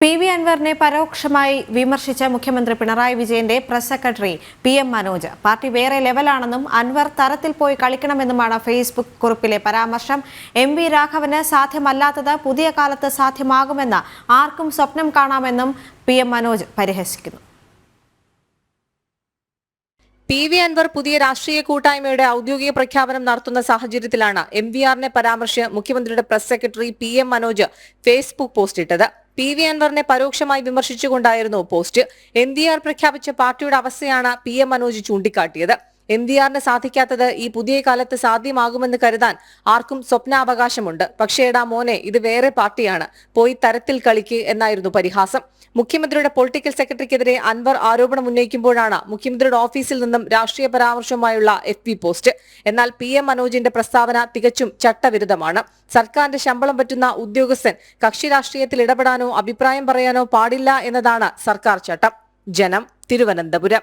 PV. അൻവറിനെ പരോക്ഷമായി വിമർശിച്ച മുഖ്യമന്ത്രി പിണറായി വിജയന്റെ press secretary PM Manoj party വേറെ ലെവലാണെന്നും അൻവർ തരത്തിൽ പോയി കളിക്കണമെന്നുമാണ് ഫേസ്ബുക്ക് കുറിപ്പിലെ പരാമർശം. MV രാഘവന് സാധ്യമല്ലാത്തത് പുതിയ കാലത്ത് സാധ്യമാകുമെന്ന് ആർക്കും സ്വപ്നം കാണാമെന്നും PM മനോജ് പരിഹസിക്കുന്നു. പി.വി. അൻവർ പുതിയ രാഷ്ട്രീയ കൂട്ടായ്മയുടെ ഔദ്യോഗിക പ്രഖ്യാപനം നടത്തുന്ന സാഹചര്യത്തിലാണ് MVRനെ പരാമർശിച്ച് മുഖ്യമന്ത്രിയുടെ press secretary PM Manoj Facebook post ഇട്ടത്. പി.വി. അൻവറിനെ പരോക്ഷമായി വിമർശിച്ചുകൊണ്ടായിരുന്നു പോസ്റ്റ്. MVR പ്രഖ്യാപിച്ച പാർട്ടിയുടെ അവസ്ഥയാണ് PM മനോജ് ചൂണ്ടിക്കാട്ടിയത്. MVRന് സാധിക്കാത്തത് ഈ പുതിയ കാലത്ത് സാധ്യമാകുമെന്ന് കരുതാൻ ആർക്കും സ്വപ്നാവകാശമുണ്ട്. പക്ഷേ എടാ മോനെ, ഇത് വേറെ പാർട്ടിയാണ്, പോയി തരത്തിൽ കളിക്ക് എന്നായിരുന്നു പരിഹാസം. മുഖ്യമന്ത്രിയുടെ പൊളിറ്റിക്കൽ സെക്രട്ടറിക്കെതിരെ അൻവർ ആരോപണം ഉന്നയിക്കുമ്പോഴാണ് മുഖ്യമന്ത്രിയുടെ ഓഫീസിൽ നിന്നും രാഷ്ട്രീയ പരാമർശവുമായുള്ള FB പോസ്റ്റ്. എന്നാൽ PM മനോജിന്റെ പ്രസ്താവന തികച്ചും ചട്ടവിരുദ്ധമാണ്. സർക്കാരിന്റെ ശമ്പളം പറ്റുന്ന ഉദ്യോഗസ്ഥൻ കക്ഷി രാഷ്ട്രീയത്തിൽ ഇടപെടാനോ അഭിപ്രായം പറയാനോ പാടില്ല എന്നതാണ് സർക്കാർ ചട്ടം. ജനം, തിരുവനന്തപുരം.